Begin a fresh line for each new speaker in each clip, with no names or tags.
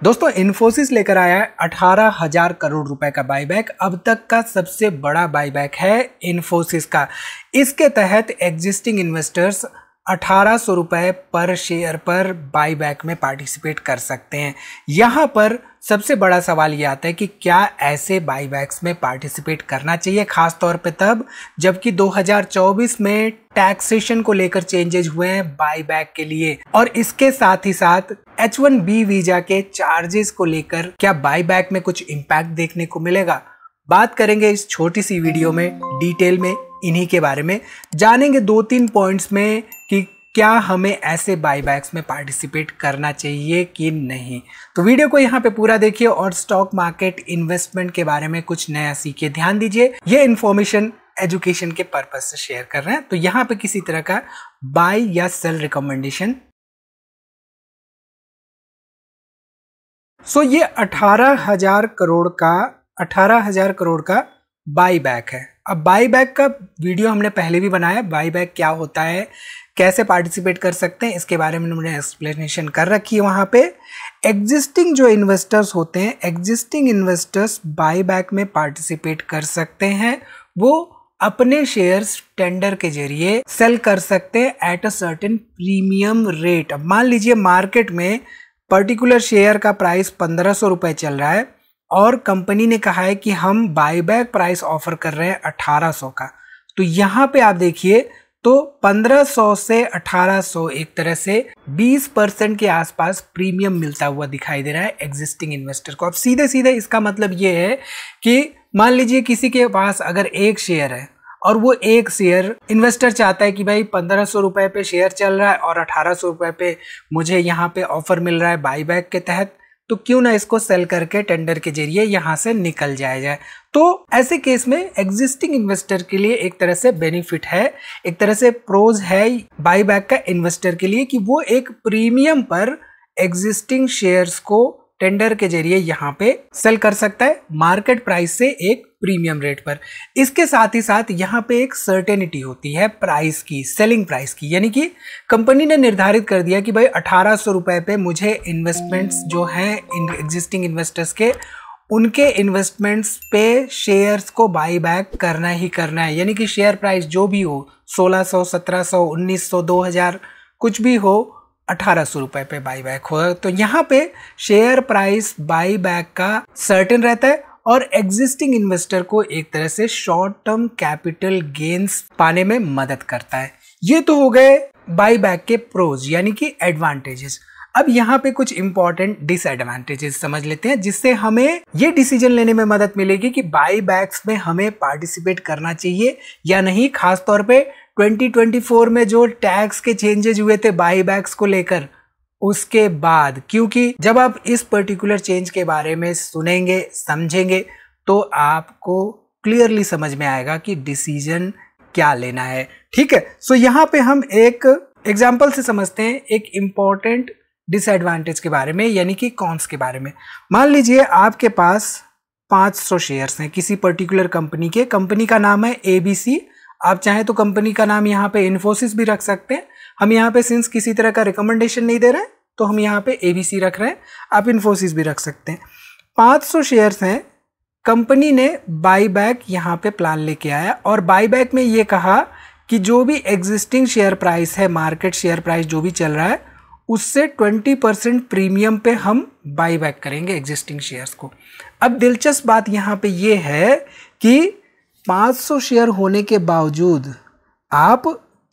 दोस्तों इन्फोसिस लेकर आया है 18,000 करोड़ रुपए का बाईबैक। अब तक का सबसे बड़ा बाईबैक है इन्फोसिस का। इसके तहत एग्जिस्टिंग इन्वेस्टर्स 1800 रुपए पर शेयर पर बाईबैक में पार्टिसिपेट कर सकते हैं। यहां पर सबसे बड़ा सवाल यह आता है कि क्या ऐसे बाईबैक्स में पार्टिसिपेट करना चाहिए, खास तौर पे तब जबकि 2024 में टैक्सेशन को लेकर चेंजेस हुए हैं बाईबैक के लिए, और इसके साथ ही साथ H1B वीजा के चार्जेस को लेकर क्या बाईबैक में कुछ इम्पैक्ट देखने को मिलेगा। बात करेंगे इस छोटी सी वीडियो में डिटेल में इन्हीं के बारे में, जानेंगे 2-3 पॉइंट्स में कि क्या हमें ऐसे बाईबैक्स में पार्टिसिपेट करना चाहिए कि नहीं। तो वीडियो को यहाँ पे पूरा देखिए और स्टॉक मार्केट इन्वेस्टमेंट के बारे में कुछ नया सीखिए। ध्यान दीजिए, ये इन्फॉर्मेशन एजुकेशन के पर्पज से शेयर कर रहे हैं, तो यहाँ पे किसी तरह का बाय या सेल रिकमेंडेशन। सो ये 18,000 करोड़ का बाईबैक है। अब बाईबैक का वीडियो हमने पहले भी बनाया, बाईबैक क्या होता है, कैसे पार्टिसिपेट कर सकते हैं, इसके बारे में हमने एक्सप्लेनेशन कर रखी है। वहां पे एग्जिस्टिंग जो इन्वेस्टर्स होते हैं, एग्जिस्टिंग इन्वेस्टर्स बाईबैक में पार्टिसिपेट कर सकते हैं। वो अपने शेयर्स टेंडर के जरिए सेल कर सकते हैं at a certain premium rate. अब मान लीजिए मार्केट में पर्टिकुलर शेयर का प्राइस 1500 रुपए चल रहा है और कंपनी ने कहा है कि हम बाईबैक प्राइस ऑफर कर रहे हैं 1800 का। तो यहां पे आप देखिए तो 1500 से 1800 एक तरह से 20% के आसपास प्रीमियम मिलता हुआ दिखाई दे रहा है एग्जिस्टिंग इन्वेस्टर को। अब सीधे सीधे इसका मतलब ये है कि मान लीजिए किसी के पास अगर एक शेयर है और वो एक शेयर इन्वेस्टर चाहता है कि भाई 1500 रुपए पे शेयर चल रहा है और 1800 रुपए पे मुझे यहाँ पे ऑफर मिल रहा है बाईबैक के तहत, तो क्यों ना इसको सेल करके टेंडर के जरिए यहां से निकल जाया जाए। तो ऐसे केस में एग्जिस्टिंग इन्वेस्टर के लिए एक तरह से बेनिफिट है, एक तरह से प्रोज है बाईबैक का इन्वेस्टर के लिए कि वो एक प्रीमियम पर एग्जिस्टिंग शेयर्स को टेंडर के जरिए यहां पे सेल कर सकता है मार्केट प्राइस से एक प्रीमियम रेट पर। इसके साथ ही साथ यहाँ पे एक सर्टेनिटी होती है प्राइस की, सेलिंग प्राइस की, यानी कि कंपनी ने निर्धारित कर दिया कि भाई 1800 रुपए पे मुझे इन्वेस्टमेंट्स जो हैं एग्जिस्टिंग इन्वेस्टर्स के, उनके इन्वेस्टमेंट्स पे शेयर्स को बाई बैक करना ही करना है। यानी कि शेयर प्राइस जो भी हो, 1600, 1700, 1900, 2000 कुछ भी हो, 1800 रुपए पे बाई बैक होगा। तो यहाँ पे शेयर प्राइस बाई बैक का सर्टेन रहता है और एग्जिस्टिंग इन्वेस्टर को एक तरह से शॉर्ट टर्म कैपिटल गेन्स पाने में मदद करता है। ये तो हो गए बाईबैक के प्रोज यानी कि एडवांटेजेस। अब यहाँ पे कुछ इंपॉर्टेंट डिसएडवांटेजेस समझ लेते हैं जिससे हमें ये डिसीजन लेने में मदद मिलेगी कि बाईबैक्स में हमें पार्टिसिपेट करना चाहिए या नहीं। खास तौर पे 2024 में जो टैक्स के चेंजेस हुए थे बाईबैक्स को लेकर, उसके बाद, क्योंकि जब आप इस पर्टिकुलर चेंज के बारे में सुनेंगे समझेंगे तो आपको क्लियरली समझ में आएगा कि डिसीजन क्या लेना है। ठीक है, सो यहाँ पे हम एक एग्जांपल से समझते हैं एक इंपॉर्टेंट डिसएडवांटेज के बारे में, यानी कि कॉन्स के बारे में। मान लीजिए आपके पास 500 शेयर्स हैं किसी पर्टिकुलर कंपनी के, कंपनी का नाम है ABC। आप चाहें तो कंपनी का नाम यहाँ पे इन्फोसिस भी रख सकते हैं। हम यहाँ पे सिंस किसी तरह का रिकमेंडेशन नहीं दे रहे हैं तो हम यहाँ पे ABC रख रहे हैं, आप इन्फोसिस भी रख सकते हैं। 500 शेयर्स हैं, कंपनी ने बाईबैक यहाँ पे प्लान लेके आया और बाईबैक में ये कहा कि जो भी एग्जिस्टिंग शेयर प्राइस है, मार्केट शेयर प्राइस जो भी चल रहा है, उससे 20% प्रीमियम पे हम बाईबैक करेंगे एग्जिस्टिंग शेयर्स को। अब दिलचस्प बात यहाँ पे ये है कि 500 शेयर होने के बावजूद आप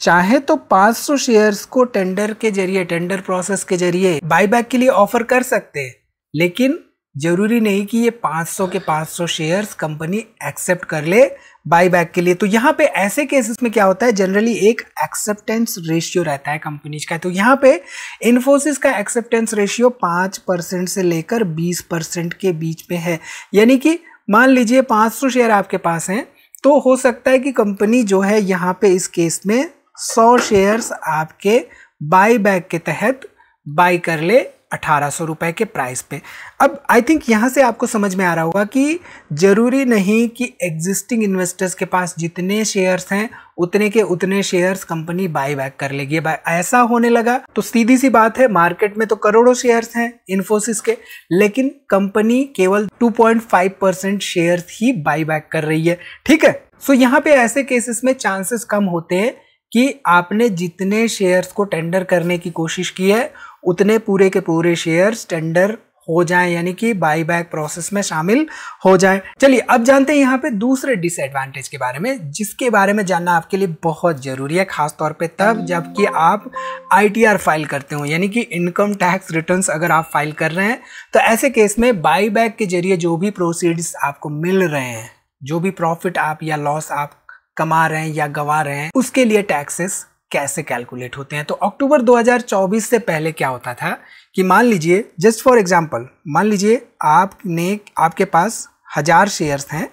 चाहे तो 500 शेयर्स को टेंडर के जरिए, टेंडर प्रोसेस के जरिए बाईबैक के लिए ऑफर कर सकते हैं, लेकिन जरूरी नहीं कि ये 500 के 500 शेयर्स कंपनी एक्सेप्ट कर ले बाईबैक के लिए। तो यहाँ पे ऐसे केसेस में क्या होता है, जनरली एक एक्सेप्टेंस रेशियो रहता है कंपनीज का। तो यहाँ पे इन्फोसिस का एक्सेप्टेंस रेशियो 5% से लेकर 20% के बीच में है। यानी कि मान लीजिए 500 शेयर आपके पास हैं तो हो सकता है कि कंपनी जो है यहाँ पे इस केस में 100 शेयर्स आपके बाईबैक के तहत बाई कर ले 1800 रुपए के प्राइस पे। अब आई थिंक यहाँ से आपको समझ में आ रहा होगा कि जरूरी नहीं कि एग्जिस्टिंग इन्वेस्टर्स के पास जितने शेयर्स हैं उतने के उतने शेयर्स कंपनी बाय बैक कर लेगी। ऐसा होने लगा तो सीधी सी बात है, मार्केट में तो करोड़ों शेयर्स हैं इन्फोसिस के, लेकिन कंपनी केवल 2.5% शेयर्स ही बाय बैक कर रही है। ठीक है, सो यहाँ पे ऐसे केसेस में चांसेस कम होते हैं कि आपने जितने शेयर्स को टेंडर करने की कोशिश की है उतने पूरे के पूरे शेयर्स टेंडर हो जाएं, यानी कि बाय बैक प्रोसेस में शामिल हो जाएं। चलिए अब जानते हैं यहाँ पे दूसरे डिसएडवांटेज के बारे में, जिसके बारे में जानना आपके लिए बहुत जरूरी है, खासतौर पे तब जबकि आप ITR फाइल करते हो, यानी कि इनकम टैक्स रिटर्न्स अगर आप फाइल कर रहे हैं तो ऐसे केस में बाय बैक के जरिए जो भी प्रोसीड्स आपको मिल रहे हैं, जो भी प्रॉफिट आप या लॉस आप कमा रहे हैं या गवा रहे हैं, उसके लिए टैक्सेस कैसे कैलकुलेट होते हैं। तो अक्टूबर 2024 से पहले क्या होता था कि मान लीजिए, जस्ट फॉर एग्जांपल, मान लीजिए आपके पास 1000 शेयर्स हैं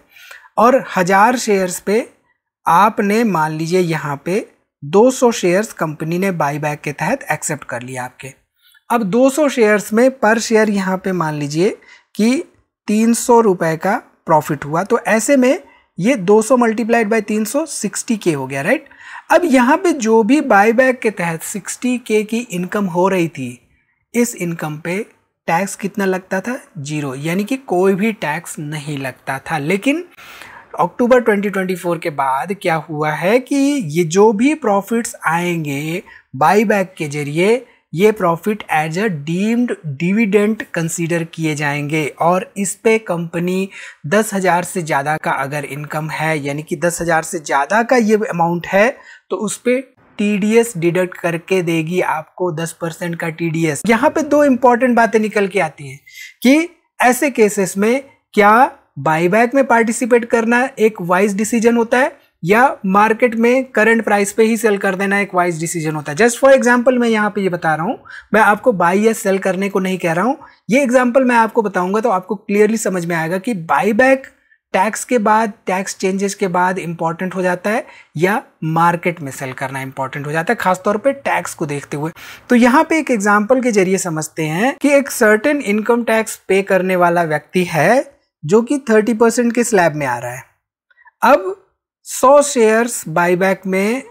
और 1000 शेयर्स पे आपने मान लीजिए यहाँ पे 200 शेयर्स कंपनी ने बाय बैक के तहत एक्सेप्ट कर लिया आपके। अब 200 शेयर्स में पर शेयर यहाँ पे मान लीजिए कि 300 रुपए का प्रॉफिट हुआ, तो ऐसे में ये 200 मल्टीप्लाइड बाय 300 60K हो गया, राइट। अब यहाँ पे जो भी बाय बैक के तहत 60K की इनकम हो रही थी, इस इनकम पे टैक्स कितना लगता था? 0, यानी कि कोई भी टैक्स नहीं लगता था। लेकिन अक्टूबर 2024 के बाद क्या हुआ है कि ये जो भी प्रॉफिट्स आएंगे बाय बैक के जरिए, ये profit as a deemed dividend consider किए जाएंगे और इस पे कंपनी 10,000 से ज़्यादा का अगर इनकम है, यानी कि 10,000 से ज़्यादा का ये अमाउंट है, तो उस पे TDS डिडक्ट करके देगी आपको 10% का TDS। यहाँ पे दो इंपॉर्टेंट बातें निकल के आती हैं कि ऐसे केसेस में क्या बायबैक में पार्टिसिपेट करना एक वाइज डिसीजन होता है या मार्केट में करंट प्राइस पे ही सेल कर देना एक वाइज डिसीजन होता है। जस्ट फॉर एग्जांपल मैं यहाँ पे ये बता रहा हूँ, मैं आपको बाय या सेल करने को नहीं कह रहा हूँ, ये एग्जांपल मैं आपको बताऊंगा तो आपको क्लियरली समझ में आएगा कि बायबैक टैक्स के बाद, टैक्स चेंजेस के बाद इंपॉर्टेंट हो जाता है या मार्केट में सेल करना इंपॉर्टेंट हो जाता है, खासतौर पे टैक्स को देखते हुए। तो यहाँ पे एक एग्जांपल के जरिए समझते हैं कि एक सर्टेन इनकम टैक्स पे करने वाला व्यक्ति है जो कि 30% के स्लैब में आ रहा है। अब 100 शेयर्स बायबैक में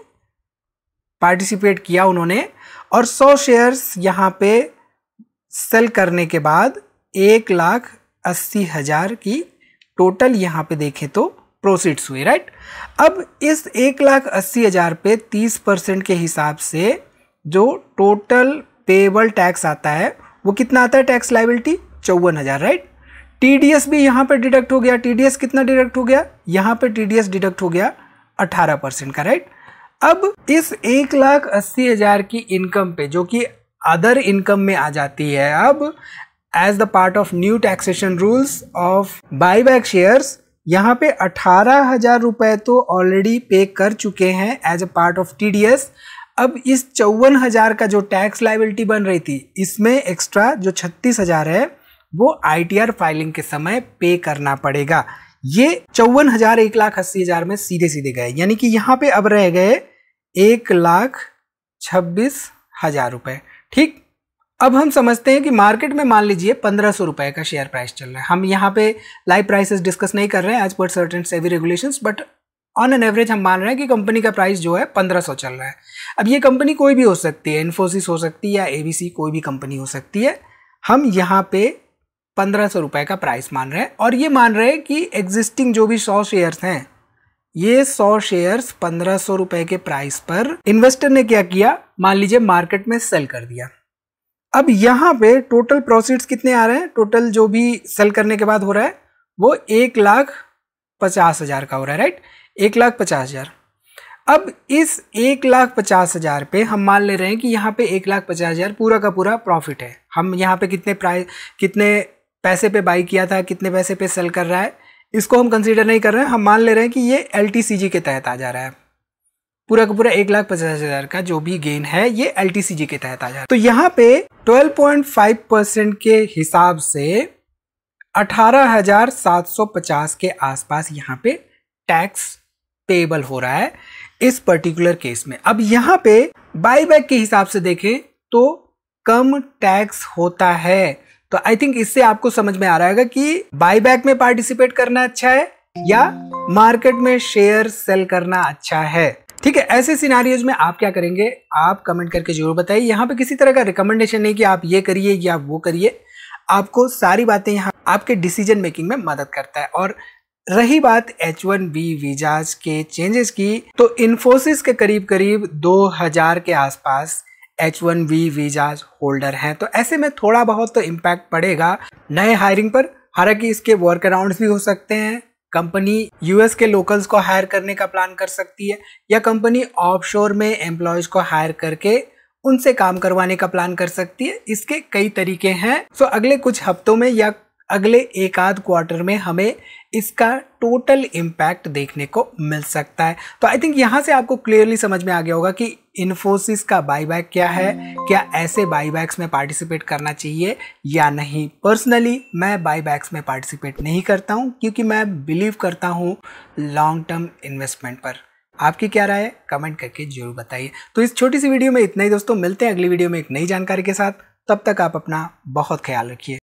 पार्टिसिपेट किया उन्होंने और 100 शेयर्स यहाँ पे सेल करने के बाद 1,80,000 की टोटल यहाँ पे देखें तो प्रोसीड्स हुए, राइट। अब इस 1,80,000 पे 30% के हिसाब से जो टोटल पेएबल टैक्स आता है वो कितना आता है? Tax liability 54,000, right. TDS भी यहाँ पे डिडक्ट हो गया। TDS कितना डिडक्ट हो गया? यहाँ पे TDS डिडक्ट हो गया 18% का, राइट। अब इस 1,80,000 की इनकम पे, जो कि अदर इनकम में आ जाती है, अब as the part of new taxation rules of buyback shares, यहाँ पे 18,000 रुपए तो ऑलरेडी पे कर चुके हैं as a part of TDS। अब इस 54,000 का जो टैक्स लायबिलिटी बन रही थी, इसमें एक्स्ट्रा जो 36,000 है वो ITR फाइलिंग के समय पे करना पड़ेगा। ये 54,000 1,80,000 में सीधे सीधे गए, यानी कि यहाँ पे अब रह गए 1,26,000 रुपए, ठीक। अब हम समझते हैं कि मार्केट में मान लीजिए 1,500 रुपए का शेयर प्राइस चल रहा है। हम यहाँ पे लाइव प्राइसेस डिस्कस नहीं कर रहे हैं as per certain SEBI regulations, but on an average हम मान रहे हैं कि कंपनी का प्राइस जो है 1,500 चल रहा है। अब ये कंपनी कोई भी हो सकती है, इन्फोसिस हो सकती है या ABC, कोई भी कंपनी हो सकती है। हम यहाँ पे 1,500 रुपए का प्राइस मान रहे हैं और ये मान रहे हैं कि एग्जिस्टिंग जो भी 100 शेयर्स हैं, ये 100 शेयर्स 1,500 रुपए के प्राइस पर इन्वेस्टर ने क्या किया, मान लीजिए मार्केट में सेल कर दिया। अब यहाँ पे टोटल प्रोसीड्स कितने आ रहे हैं? टोटल जो भी सेल करने के बाद हो रहा है वो 1,50,000 का हो रहा है, राइट। 1,50,000। अब इस 1,50,000 पे हम मान ले रहे हैं कि यहाँ पे 1,50,000 पूरा का पूरा प्रॉफिट है। हम यहाँ पे कितने पैसे पे बाई किया था, कितने पैसे पे सेल कर रहा है, इसको हम कंसीडर नहीं कर रहे हैं। हम मान ले रहे हैं कि ये LTCG के तहत आ जा रहा है। पूरा का पूरा 1,50,000 का जो भी गेन है ये LTCG के तहत आ जा रहा है। तो यहाँ पे 12.5% के हिसाब से 18,750 के आसपास यहाँ पे टैक्स पेएबल हो रहा है इस पर्टिकुलर केस में। अब यहाँ पे बायबैक के हिसाब से देखें तो कम टैक्स होता है। तो आई थिंक इससे आपको समझ में आ रहा है कि बाईबैक में पार्टिसिपेट करना अच्छा है या मार्केट में शेयर सेल करना अच्छा है। ठीक है, ऐसे सिनारियोज में आप क्या करेंगे, आप कमेंट करके जरूर बताइए। यहाँ पे किसी तरह का रिकमेंडेशन नहीं कि आप ये करिए या वो करिए, आपको सारी बातें यहाँ आपके डिसीजन मेकिंग में मदद करता है। और रही बात H1B वीजाज के चेंजेस की, तो इन्फोसिस के करीब करीब 2000 के आसपास H1B वीजाज होल्डर हैं। तो ऐसे में थोड़ा बहुत तो इम्पैक्ट पड़ेगा नए हायरिंग पर। हालांकि इसके वर्क अराउंड्स भी हो सकते हैं। कंपनी यूएस के लोकल्स को हायर करने का प्लान कर सकती है, या कंपनी ऑफशोर में एम्प्लॉयज को हायर करके उनसे काम करवाने का प्लान कर सकती है। इसके कई तरीके हैं। सो अगले कुछ हफ्तों में या अगले एक आध क्वार्टर में हमें इसका टोटल इम्पैक्ट देखने को मिल सकता है। तो आई थिंक यहाँ से आपको क्लियरली समझ में आ गया होगा कि इन्फोसिस का बाईबैक क्या है, क्या ऐसे बाईबैक्स में पार्टिसिपेट करना चाहिए या नहीं। पर्सनली मैं बाईबैक्स में पार्टिसिपेट नहीं करता हूँ, क्योंकि मैं बिलीव करता हूँ लॉन्ग टर्म इन्वेस्टमेंट पर। आपकी क्या राय है, कमेंट करके जरूर बताइए। तो इस छोटी सी वीडियो में इतना ही दोस्तों, मिलते हैं अगली वीडियो में एक नई जानकारी के साथ। तब तक आप अपना बहुत ख्याल रखिए।